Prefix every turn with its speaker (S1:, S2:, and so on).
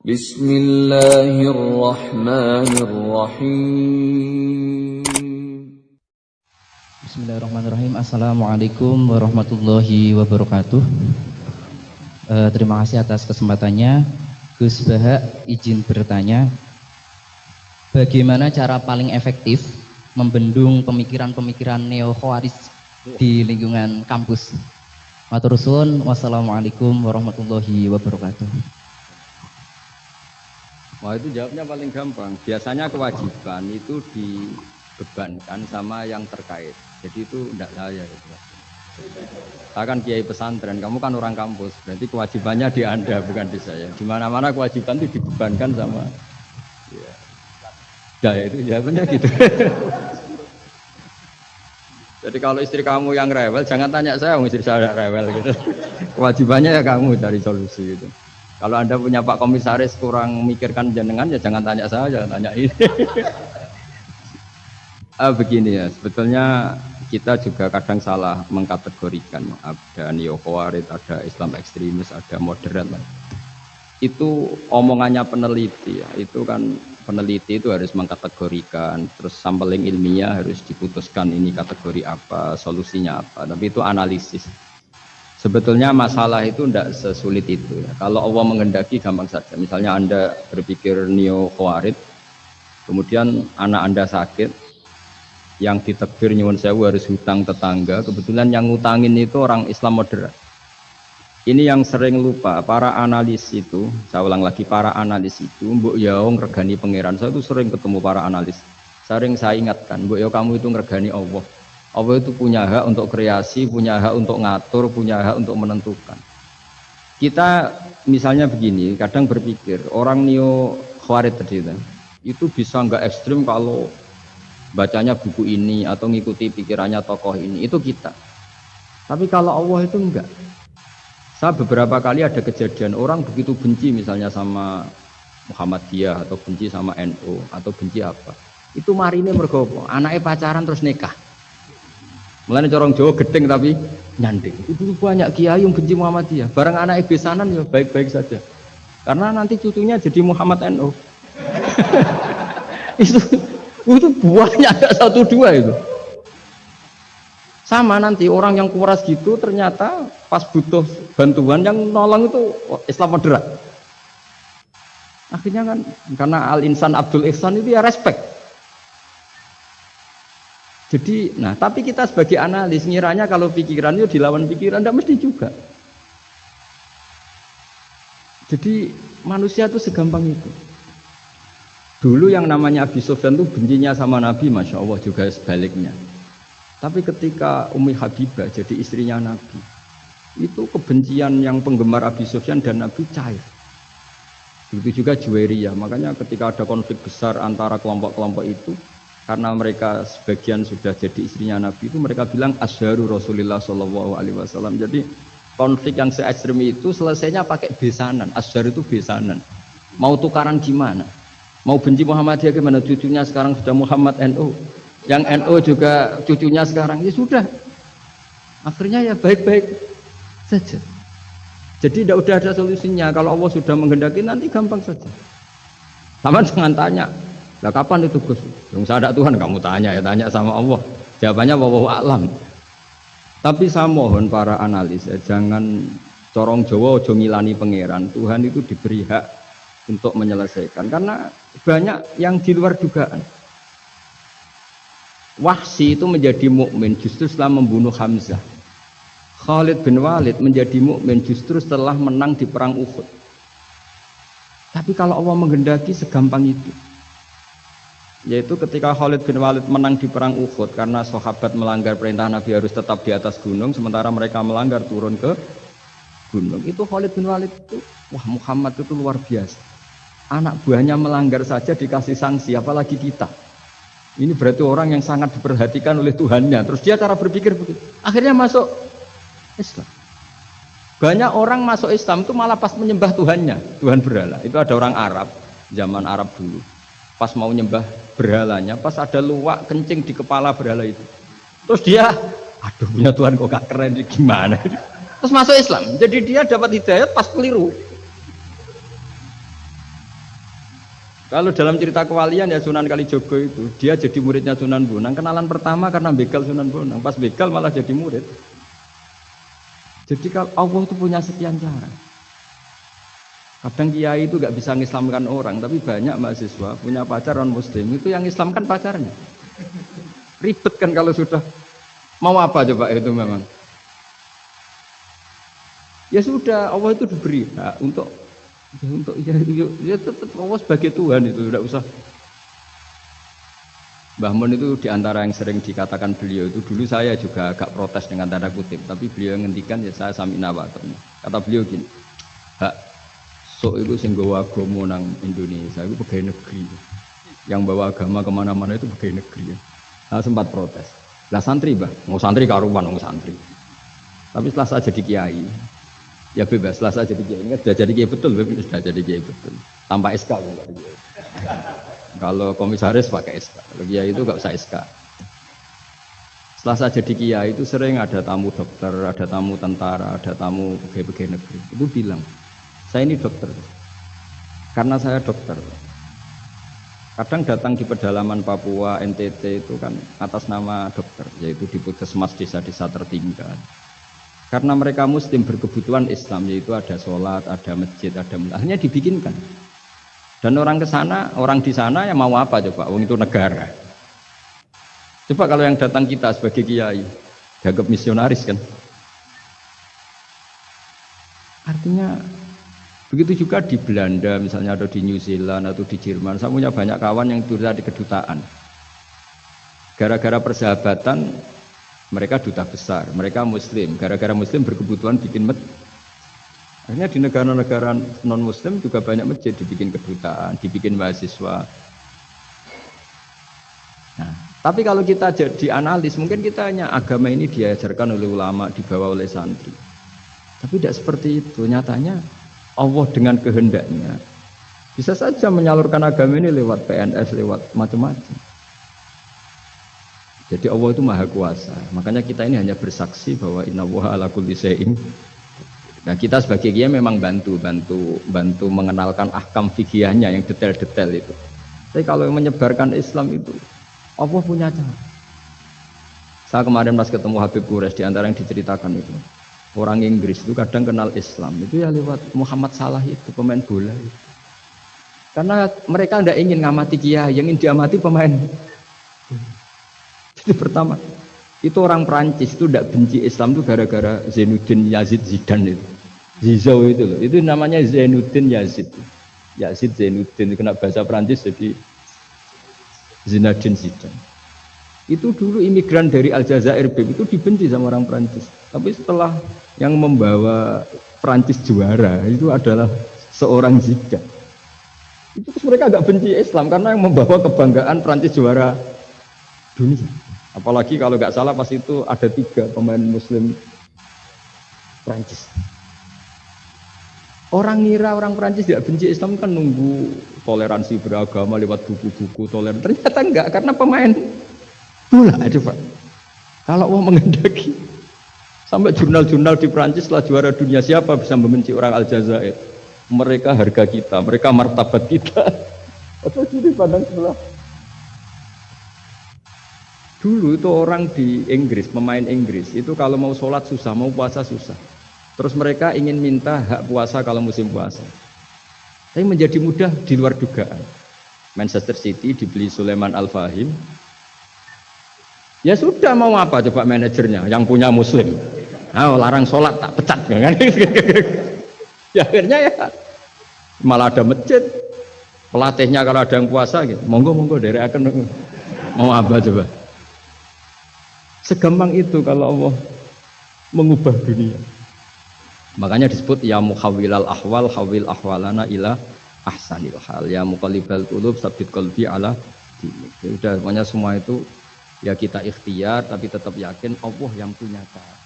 S1: Bismillahirrahmanirrahim.
S2: Bismillahirrahmanirrahim. Assalamualaikum warahmatullahi wabarakatuh. Terima kasih atas kesempatannya. Gus Baha izin bertanya, bagaimana cara paling efektif membendung pemikiran-pemikiran neo-khawarij di lingkungan kampus? Matur suwun. Wassalamualaikum warahmatullahi wabarakatuh.
S3: Wah, itu jawabnya paling gampang. Biasanya kewajiban itu dibebankan sama yang terkait. Jadi itu tidak saya. Saya kan kiai pesantren, kamu kan orang kampus. Berarti kewajibannya di Anda, bukan di saya. Di mana-mana kewajiban itu dibebankan sama. Ya itu jawabannya gitu. Jadi kalau istri kamu yang rewel, jangan tanya saya, istri saya rewel gitu. Kewajibannya ya kamu cari solusi gitu. Kalau Anda punya Pak Komisaris kurang memikirkan jenengan, ya jangan tanya saya, jangan tanya ini. Begini ya, sebetulnya kita juga kadang salah mengkategorikan. Ada neo-khawarij, ada Islam ekstremis, ada moderat. Itu omongannya peneliti ya. Itu kan peneliti itu harus mengkategorikan, terus sampling ilmiah harus diputuskan ini kategori apa, solusinya apa. Tapi itu analisis. Sebetulnya masalah itu tidak sesulit itu ya. Kalau Allah menghendaki gampang saja. Misalnya Anda berpikir neo-khawarij, kemudian anak Anda sakit, yang ditekbir nyuwun sewu harus hutang tetangga, kebetulan yang ngutangin itu orang Islam moderat. Ini yang sering lupa para analis itu, saya ulang lagi, para analis itu mbok yaong regani pangeran. Saya itu sering ketemu para analis, sering saya ingatkan, mbok yo kamu itu regani Allah. Allah itu punya hak untuk kreasi, punya hak untuk ngatur, punya hak untuk menentukan. Kita misalnya begini, kadang berpikir orang neo khawarij tadi itu bisa nggak ekstrim kalau bacanya buku ini atau ngikuti pikirannya tokoh ini, itu kita. Tapi kalau Allah itu enggak. Saya beberapa kali ada kejadian orang begitu benci misalnya sama Muhammadiyah atau benci sama NU atau benci apa. Itu marine mergo anaknya pacaran terus nikah. Mulane corong Jawa gedeng tapi nyanding. Itu banyak kiai yang benci Muhammadiyah. Barang anaknya besanan ya baik-baik saja. Karena nanti cucunya jadi Muhammad NU. itu buahnya ada 1-2 itu. Sama nanti orang yang kuras gitu ternyata pas butuh bantuan yang nolong itu Islam moderat. Akhirnya kan karena Al-Insan Abdul Ihsan itu ya respect. Jadi, nah tapi kita sebagai analis ngiranya kalau pikiran itu dilawan pikiran, tidak mesti juga. Jadi manusia itu segampang itu. Dulu yang namanya Abi Sufyan itu bencinya sama Nabi, Masya Allah juga sebaliknya. Tapi ketika Ummi Habibah jadi istrinya Nabi, itu kebencian yang penggemar Abi Sufyan dan Nabi cair. Begitu juga Juwairiyah. Makanya ketika ada konflik besar antara kelompok-kelompok itu, karena mereka sebagian sudah jadi istrinya Nabi, itu mereka bilang asharu Rasulullah SAW. Jadi konflik yang se-ekstrem itu selesainya pakai besanan. Ashar itu besanan. Mau tukaran gimana? Mau benci Muhammadiyah gimana? Cucunya sekarang sudah Muhammad NU. Yang NU juga cucunya sekarang, ya sudah. Akhirnya ya baik-baik saja. Jadi tidak udah ada solusinya. Kalau Allah sudah menghendaki nanti gampang saja. Sama jangan tanya, lah kapan itu Gus? Yang saya ada Tuhan kamu tanya ya, tanya sama Allah. Jawabannya wallahu a'lam. Tapi saya mohon para analis ya, jangan corong Jawa ojo ngilani pangeran. Tuhan itu diberi hak untuk menyelesaikan karena banyak yang di luar dugaan. Wahsy itu menjadi mukmin justru setelah membunuh Hamzah. Khalid bin Walid menjadi mukmin justru setelah menang di perang Uhud. Tapi kalau Allah menghendaki segampang itu. Yaitu ketika Khalid bin Walid menang di perang Uhud karena sahabat melanggar perintah Nabi harus tetap di atas gunung sementara mereka melanggar turun ke gunung. Itu Khalid bin Walid itu, wah Muhammad itu luar biasa. Anak buahnya melanggar saja dikasih sanksi, apalagi kita. Ini berarti orang yang sangat diperhatikan oleh Tuhannya. Terus dia cara berpikir begitu. Akhirnya masuk Islam. Banyak orang masuk Islam itu malah pas menyembah Tuhannya, Tuhan berhala. Itu ada orang Arab, zaman Arab dulu. Pas mau nyembah berhalanya, pas ada luwak kencing di kepala berhala itu. Terus dia, aduh punya Tuhan kok gak keren, gimana? Terus masuk Islam. Jadi dia dapat hidayat pas keliru. Kalau dalam cerita kewalian ya Sunan Kalijogo itu, dia jadi muridnya Sunan Bonang. Kenalan pertama karena begal Sunan Bonang. Pas begal malah jadi murid. Jadi kalau Allah itu punya sekian cara. Kadang kiai itu gak bisa mengislamkan orang, tapi banyak mahasiswa punya pacar non muslim itu yang islamkan pacarnya. Ribet kan kalau sudah mau apa coba itu memang. Ya sudah, Allah itu diberi hak untuk ya tetap Allah sebagai Tuhan itu tidak usah. Mbah Mun itu diantara yang sering dikatakan beliau itu dulu saya juga agak protes dengan tanda kutip, tapi beliau ngendikan ya saya sami'na wa ata'na. Kata beliau gini, hak sok itu sing bawa agama nang Indonesia itu pegawai negeri, yang bawa agama kemana-mana itu pegawai negeri. Saya sempat protes. Lah santri bah, mau santri karuan mau santri. Tapi setelah saya jadi kiai, ya bebas. Setelah saya jadi kiai, ingat sudah jadi kiai betul, sudah jadi kiai betul. Tanpa SK enggak. Kalau komisaris pakai SK, kalau kiai itu nggak usah SK. Setelah saya jadi kiai itu sering ada tamu dokter, ada tamu tentara, ada tamu pegawai negeri. Itu bilang, saya ini dokter, karena saya dokter. Kadang datang di pedalaman Papua, NTT itu kan atas nama dokter, yaitu di puskesmas desa-desa tertinggal. Karena mereka muslim berkebutuhan Islam, yaitu ada sholat, ada masjid, ada akhirnya dibikinkan. Dan orang ke sana, orang di sana yang mau apa coba? Wong itu negara. Coba kalau yang datang kita sebagai kiai, dianggap misionaris kan? Artinya begitu juga di Belanda misalnya atau di New Zealand atau di Jerman. Saya punya banyak kawan yang duta di kedutaan. Gara-gara persahabatan mereka duta besar, mereka muslim. Gara-gara muslim berkebutuhan bikin masjid. Akhirnya di negara-negara non muslim juga banyak masjid dibikin kedutaan, dibikin mahasiswa. Nah, tapi kalau kita jadi analis, mungkin kita hanya agama ini diajarkan oleh ulama, dibawa oleh santri. Tapi tidak seperti itu. Nyatanya Allah dengan kehendaknya bisa saja menyalurkan agama ini lewat PNS, lewat macam-macam. Jadi Allah itu maha kuasa. Makanya kita ini hanya bersaksi bahwa innallaha ala kulli syai'in. Nah kita sebagai kiai memang bantu mengenalkan ahkam fikihnya yang detail-detail itu. Tapi kalau yang menyebarkan Islam itu Allah punya cara. Saya kemarin pas ketemu Habib Quraisy, di antara yang diceritakan itu, orang Inggris itu kadang kenal Islam itu ya lewat Muhammad Salah itu, pemain bola itu. Karena mereka tidak ingin ngamati kiai, yang ingin diamati pemain. Jadi pertama, itu orang Perancis itu tidak benci Islam itu gara-gara Zainuddin Yazid Zidane itu. Zizou itu loh, itu namanya Zainuddin Yazid. Yazid Zainuddin, kena bahasa Perancis jadi Zinedine Zidane. Itu dulu imigran dari Aljazair itu dibenci sama orang Perancis. Tapi setelah yang membawa Perancis juara itu adalah seorang Zidane. Itu terus mereka agak benci Islam karena yang membawa kebanggaan Perancis juara dunia. Apalagi kalau nggak salah pas itu ada 3 pemain Muslim Perancis. Orang ngira orang Perancis tidak benci Islam kan nunggu toleransi beragama lewat buku-buku toleran. Ternyata enggak karena pemain bola itu Pak. Kalau mau mengendaki sampai jurnal-jurnal di Perancis setelah juara dunia siapa bisa membenci orang Aljazair? Mereka harga kita, mereka martabat kita. Atau sini pandang sebelah. Dulu itu orang di Inggris, pemain Inggris itu kalau mau sholat susah, mau puasa susah. Terus mereka ingin minta hak puasa kalau musim puasa. Tapi menjadi mudah di luar dugaan. Manchester City dibeli Sulaiman Al-Fahim. Ya sudah mau apa coba manajernya yang punya muslim. Larang sholat tak pecat kan? Ya akhirnya ya malah ada masjid. Pelatihnya kalau ada yang puasa gitu, monggo dari akan mau apa coba. Segampang itu kalau Allah mengubah dunia. Makanya disebut ya muhawwilal ahwal hawil ahwalana ila ahsanil hal, ya muqallibal qulub tsabbit qalbi ala dinik. Ya udah pokoknya semua itu ya kita ikhtiar tapi tetap yakin Allah yang punya cara.